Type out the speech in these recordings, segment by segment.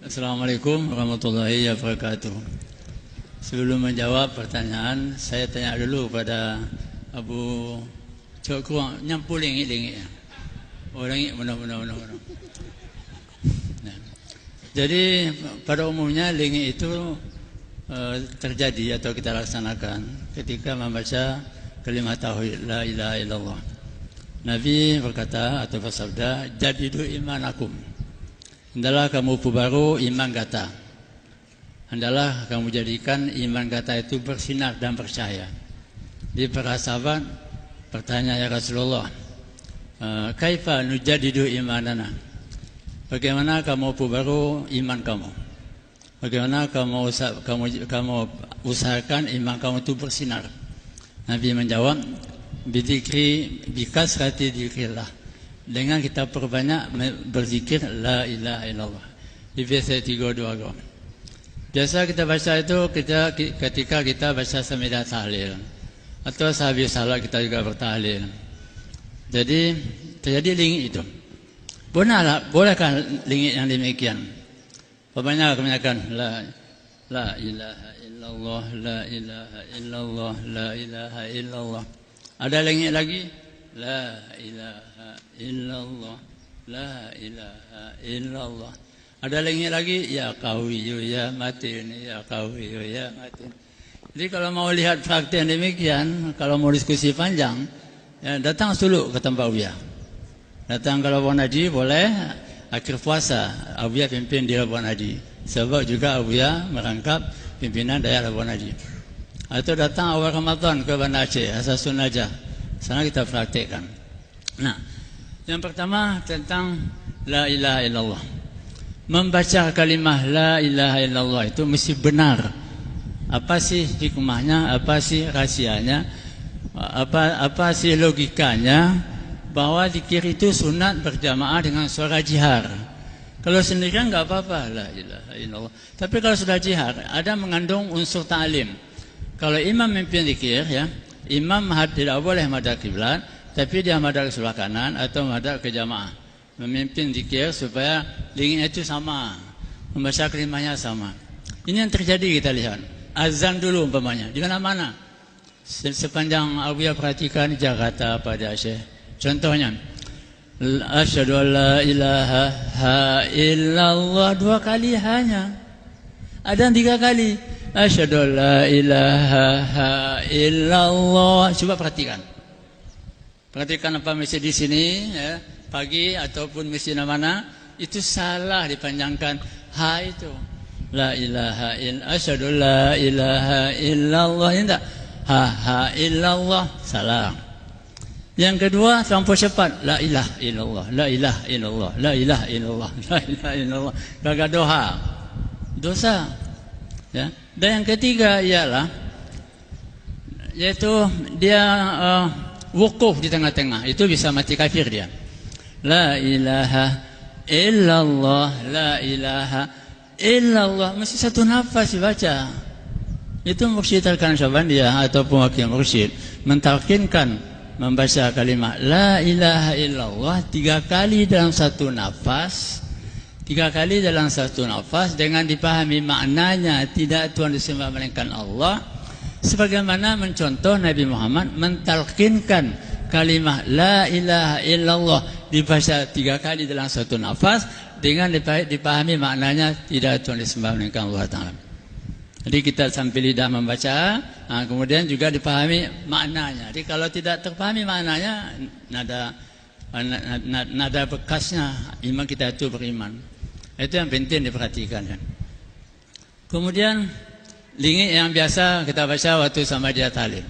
Assalamualaikum warahmatullahi wabarakatuh. Sebelum menjawab pertanyaan, saya tanya dulu pada Abu Cokro, nyampu lingit-lingit. Oh, lingit benar-benar. Nah. Jadi pada umumnya lingit itu terjadi atau kita laksanakan ketika membaca kalimat tauhid la ilaha illallah. Nabi berkata atau bersabda, jadidu imanakum. Hendaklah kamu perbaru iman kata. Hendaklah kamu jadikan iman kata itu bersinar dan bercahaya. Di para sahabat bertanya, ya Rasulullah, kaifa nujadidu imanana? Bagaimana kamu perbaru iman kamu? Bagaimana kamu usahakan iman kamu itu bersinar? Nabi menjawab, bidzikri bikasrati dzikrillah. Dengan kita perbanyak berzikir la ilaha illallah. Di verse 32. Biasa kita baca itu ketika kita baca samidah tahlil atau sehabis salat kita juga bertahlil. Jadi terjadi lingit itu. Bolehkah lingit yang demikian? Kebanyakan la ilaha illallah, la ilaha illallah, la ilaha illallah. Ada lingit lagi? La ilaha illallah, la ilaha illallah. Ada lingit lagi? Ya qawiyu ya matin, ya qawiyu ya matin. Jadi kalau mau lihat praktek yang demikian, kalau mau diskusi panjang, ya, datang dulu ke tempat Uya. Datang ke Labuan Haji boleh, akhir puasa Abuya pimpin di Labuan Haji. Sebab juga Abuya merangkap pimpinan daerah Labuan Haji. Atau datang awal Ramadan ke Banda Aceh, Asasun Najah. Sana kita praktekkan. Nah, yang pertama tentang la ilaha illallah. Membaca kalimah la ilaha illallah itu mesti benar. Apa sih hikmahnya? Apa sih rahasianya? Apa sih logikanya? Bahwa zikir itu sunat berjamaah dengan suara jihar. Kalau sendirian enggak apa-apa la ilaha illallah. Tapi kalau sudah jihar, ada mengandung unsur ta'lim. Kalau imam memimpin zikir, ya, imam tidak boleh madhab kiblat, tapi dia madhab ke sebelah kanan atau madhab ke jamaah. Memimpin zikir supaya lingitnya itu sama, membaca kalimahnya sama. Ini yang terjadi kita lihat. Azan dulu umpamanya di mana-mana. Sepanjang Abuya perhatikan di Jakarta pada Aceh. Contohnya, asyhadu an la ilaha illallah 2 kali hanya. Ada 3 kali. Asyhadu an la ilaha illallah. Coba perhatikan. Perhatikan apa mesti di sini, ya, pagi ataupun mesti mana, itu salah dipanjangkan ha itu. La ilaha illallah, asyhadu an la ilaha illallah, ini enggak? Ha illallah, salah. Yang kedua terlampau cepat, la ilaha illallah, la ilaha illallah, la ilaha illallah, la ilaha illallah. Gagal doha. Dosa. Ya. Dan yang ketiga ialah yaitu dia wukuf di tengah-tengah, itu bisa mati kafir dia. La ilaha illallah, la ilaha illallah, mesti satu nafas dibaca. Itu mursyid Al-Kansyabandiyah ataupun wakil mursyid mentalkinkan membaca kalimat la ilaha illallah 3 kali dalam satu nafas. 3 kali dalam satu nafas dengan dipahami maknanya, tidak Tuhan disembah melainkan Allah. Sebagaimana mencontoh Nabi Muhammad mentalkinkan kalimah la ilaha illallah dibaca 3 kali dalam satu nafas dengan dipahami maknanya, tidak Tuhan disembah melainkan Allah Ta'ala. Jadi kita sambil lidah membaca, kemudian juga dipahami maknanya. Jadi kalau tidak terpahami maknanya, nada bekasnya iman kita itu beriman. Itu yang penting diperhatikan. Kemudian lingit yang biasa kita baca waktu sama dia tahlil.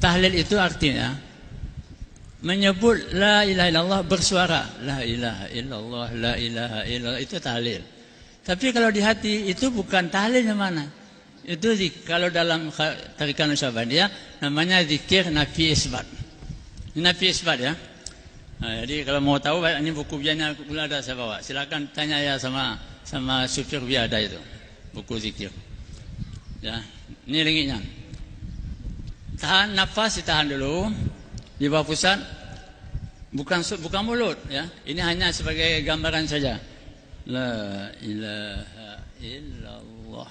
Tahlil itu artinya menyebut la ilaha illallah bersuara. La ilaha illallah, la ilaha illallah, itu tahlil. Tapi kalau di hati itu bukan tahlil yang mana? Itu kalau dalam tarikan Nasyabandiyah namanya zikir nafi isbat. Nafi isbat, ya. Nah, jadi kalau mau tahu, ini buku biarnya ada saya bawa. Silakan tanya ya sama supir biar ada itu buku zikir. Ya, ini lingitnya. Tahan nafas, ditahan dulu di bawah pusat, bukan mulut, ya. Ini hanya sebagai gambaran saja. La ilaha illallah.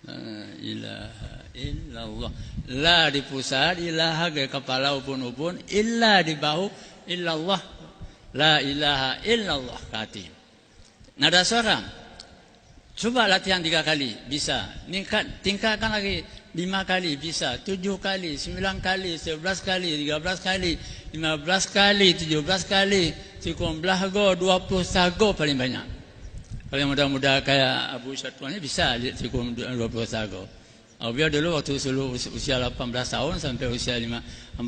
La ilaha illallah. La di pusat, ilaha ke kepala ubun-ubun, illa di bahu, illallah. La ilaha illallah ke hati. Nada suara. Coba latihan 3 kali, bisa. Tingkatkan lagi 5 kali, bisa. 7 kali, 9 kali, 11 kali, 13 kali, 15 kali, 17 kali, 19 go, 20 sago paling banyak. Kalau yang muda-muda kayak Abu Syatwan ini bisa cukup 20 sago. Biar dulu waktu usia 18 tahun sampai usia 50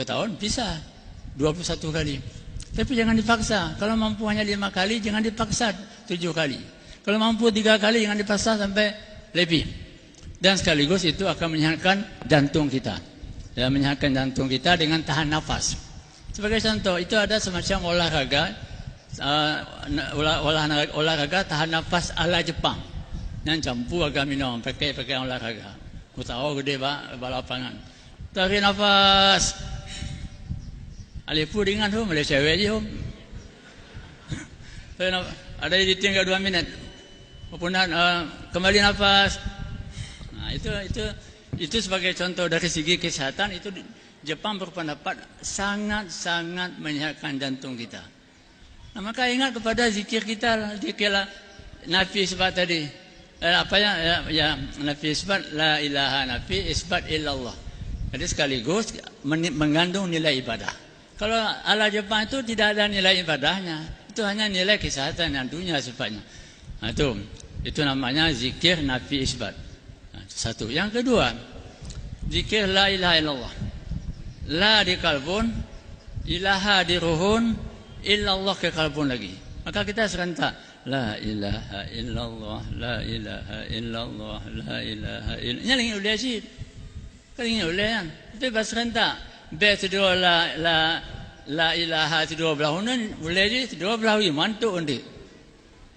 tahun bisa 21 kali. Tapi jangan dipaksa. Kalau mampu hanya 5 kali, jangan dipaksa 7 kali. Kalau mampu 3 kali, jangan dipaksa sampai lebih. Dan sekaligus itu akan menyehatkan jantung kita. Ya, menyehatkan jantung kita dengan tahan nafas. Sebagai contoh, itu ada semacam olahraga tahan nafas ala Jepang. Yang campu agak minum, pakai olahraga. Aku tahu gede balapangan. Tarik nafas. Alipu ringan tu, boleh cewek je. Ada yang ditinggal 2 minit. Kemudian kembali nafas. Nah, itu sebagai contoh dari segi kesehatan. Itu Jepang berpendapat sangat-sangat menyehatkan jantung kita. Nah, maka ingat kepada zikir kita, zikirlah nafi isbat tadi. Nafi isbat la ilaha nafi isbat illallah. Jadi sekaligus mengandung nilai ibadah. Kalau ala Jepang itu tidak ada nilai ibadahnya, itu hanya nilai kesehatan yang dunia sifatnya. Nah, itu namanya zikir nafi isbat. Nah, satu. Yang kedua, zikir la ilaha illallah. La di kalbun, ilaha di ruhun, illallah ke kalbun lagi. Maka kita serentak la ilaha illallah, la ilaha illallah, la ilaha illallah. Ini ingin ulai sih. Kan ingin ulai kan. Itu bahas serentak. Be sedua la ilaha sedua belah unan, ulai je sedua belah iman tu undi.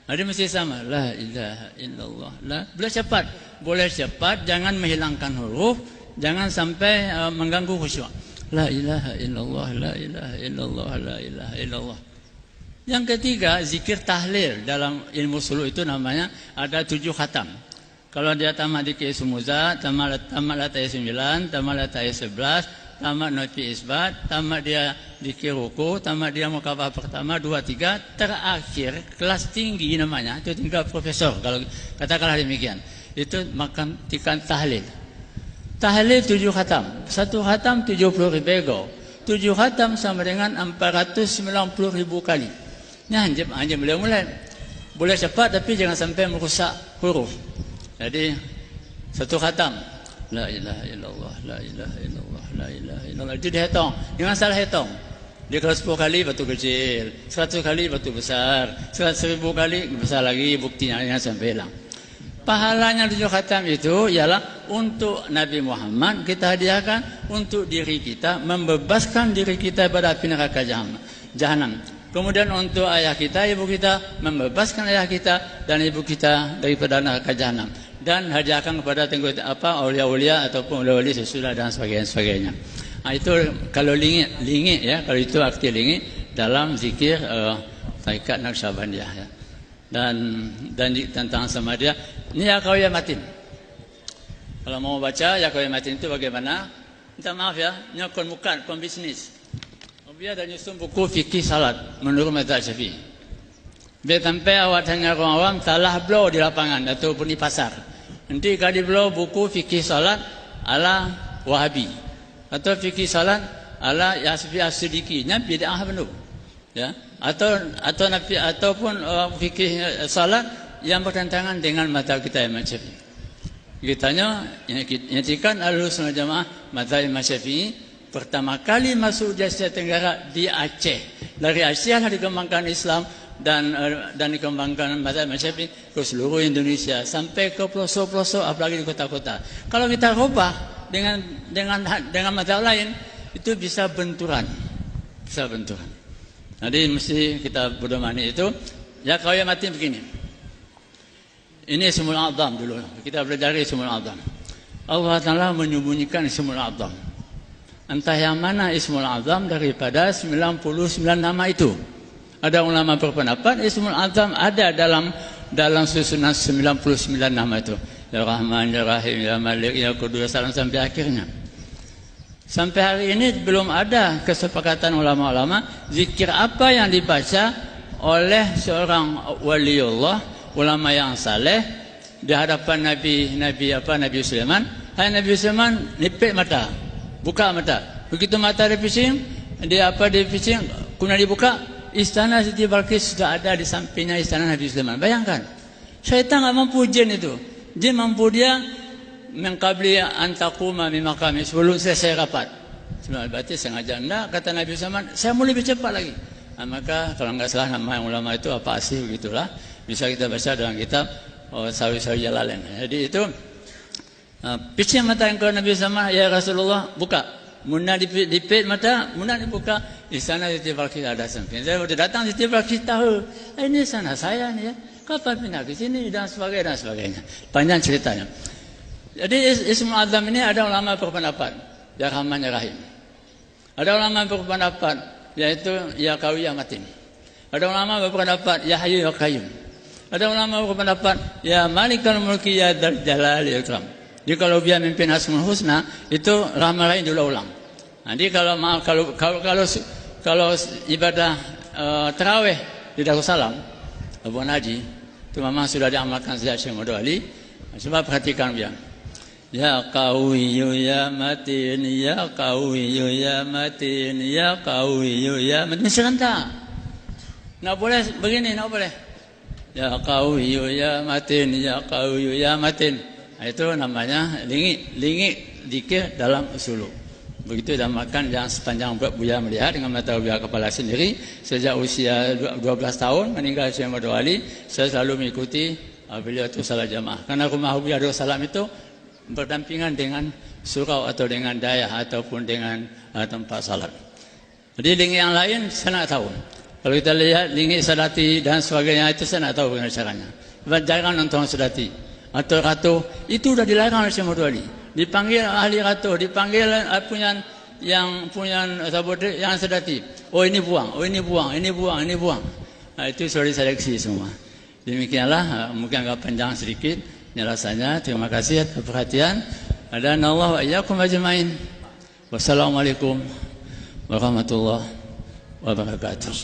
Ada mesti sama la ilaha illallah. La boleh cepat, jangan menghilangkan huruf, jangan sampai mengganggu khusyuk. La ilaha illallah, la ilaha illallah, la ilaha illallah. Yang ketiga, zikir tahlil. Dalam ilmu suluk itu namanya ada 7 khatam. Kalau dia tamat di Sumuza, tamat latai 9, tamat latai 11, tamat nafi isbat, tamat dia di ruku, tamat dia mukabah pertama, 2, 3, terakhir kelas tinggi namanya, itu tinggal profesor. Kalau katakanlah demikian, itu makan tikan tahlil. Tahlil 7 khatam. 1 khatam 70.000 ego. 7 khatam sama dengan 490.000 kali. Ini hanya mulai. Boleh cepat tapi jangan sampai merusak huruf. Jadi 1 khatam. La ilaha illallah, la ilaha illallah, la ilaha illallah. Itu dihitung. Jangan salah hitung. Dia kalau 10 kali batu kecil, 100 kali batu besar, 100.000 kali besar lagi, buktinya jangan sampai hilang. Pahalanya 7 khatam itu ialah untuk Nabi Muhammad kita hadiahkan, untuk diri kita, membebaskan diri kita pada api neraka jahanam. Kemudian untuk ayah kita, ibu kita, membebaskan ayah kita dan ibu kita daripada neraka jahanam. Dan hadiahkan kepada aulia-aulia ataupun wali sesudah dan sebagainya. Nah, itu kalau lingit ya, kalau itu arti lingit dalam zikir tarikat Naqsyabandiyah ya. Dan tentang sama dia ini Yaqawiyah Matin. Kalau mau baca Yaqawiyah Matin itu bagaimana? Minta maaf ya, ini bukan bisnis. Biar dan nyusun buku fikih salat menurut mazhab Syafi'i. Biar sampai awak tanya orang awam salah blow di lapangan ataupun di pasar. Nanti kalau di blow buku fikih salat ala Wahabi atau fikih salat ala Yasfi As-Siddiqi, nya bid'ah benar. Ya, ataupun fikih salat yang bertentangan dengan mazhab kita Imam Syafi'i. Kitanya nyatikan Ahlussunnah Jamaah mazhab Imam Syafi'i pertama kali masuk di Asia Tenggara di Aceh. Dari Aceh lah dikembangkan Islam dan dikembangkan mazhab Imam Syafi'i ke seluruh Indonesia sampai ke pelosok-pelosok apalagi di kota-kota. Kalau kita rubah dengan mazhab lain itu bisa benturan. Jadi mesti kita berdomani itu. Ya Yaqawiyah Matin begini. Ini Ismul A'zam dulu. Kita belajar Ismul A'zam. Allah Ta'ala menyembunyikan Ismul A'zam. Entah yang mana Ismul A'zam daripada 99 nama itu. Ada ulama berpendapat Ismul Azam ada dalam susunan 99 nama itu. Ya Rahman, Ya Rahim, Ya Malik, Ya Qudus, sampai akhirnya. Sampai hari ini belum ada kesepakatan ulama-ulama zikir apa yang dibaca oleh seorang waliullah, ulama yang saleh di hadapan Nabi Sulaiman. Hai Nabi Sulaiman, nipik mata, buka mata. Begitu mata dia pising, dia pising, kemudian dibuka, istana Siti Balqis sudah ada di sampingnya istana Nabi Sulaiman. Bayangkan, syaitan nggak mampu jin itu. Jin mampu dia mengkabli antakuma mimakami sebelum saya rapat. Sebelum berarti sengaja enggak, kata Nabi Sulaiman, saya mau lebih cepat lagi. Nah, maka kalau nggak salah nama ulama itu apa sih begitulah. Bisa kita baca dalam kitab Sawi-Sawi Jalalain. Jadi itu pising mata yang ke Nabi Sulaiman, ya Rasulullah, buka. Muna dipit mata, muna dibuka. Di sana Siti Balqis ada samping. Saya sudah datang Siti Balqis tahu, ini sana saya nih ya. Kapan pindah ke sini dan sebagainya. Panjang ceritanya. Jadi Ismul Azam ini ada ulama berpendapat Ya Rahman Ya Rahim. Ada ulama berpendapat yaitu Ya Qawi Ya Matin. Ada ulama berpendapat Ya Hayyu Ya Qayyum. Ada ulama berpendapat Ya Malikal Mulki Ya Dzal Jalali Ikram. Jadi kalau dia mimpin Asmaul Husna itu Rahman lain diulang. Nanti kalau ibadah tarawih di Darussalam Abu Naji itu memang sudah diamalkan sejak Syekh Muhammad Ali. Coba perhatikan dia. Ya Qawiyyu Ya Matin, Ya Qawiyyu Ya Matin, Ya Qawiyyu Ya Matin. Serentak. Nggak boleh begini, nggak boleh. Ya Qawiyyu Ya Matin, Ya Qawiyyu Ya Matin. Itu namanya lingi zikir dalam usul. Begitu diamalkan yang sepanjang Buya melihat dengan mata Buya kepala sendiri. Sejak usia 12 tahun meninggal Syekh Muhammad Ali, saya selalu mengikuti beliau itu salat jamaah. Karena rumah Buya Darussalam itu berdampingan dengan surau atau dengan dayah ataupun dengan tempat salat. Jadi lingi yang lain saya nak tahu. Kalau kita lihat lingi sadati dan sebagainya itu saya nak tahu bagaimana caranya. Jangan nonton sadati atau ratu itu sudah dilarang oleh Syekh Muhammad Ali. Dipanggil ahli ratu, dipanggil yang punya sabotri yang sedati. Oh ini buang, oh ini buang, ini buang, ini buang. Nah, itu sudah diseleksi semua. Demikianlah, mungkin agak panjang sedikit penjelasannya. Terima kasih atas perhatian. Adanallahu wa iyyakum ajmain. Wassalamualaikum warahmatullahi wabarakatuh.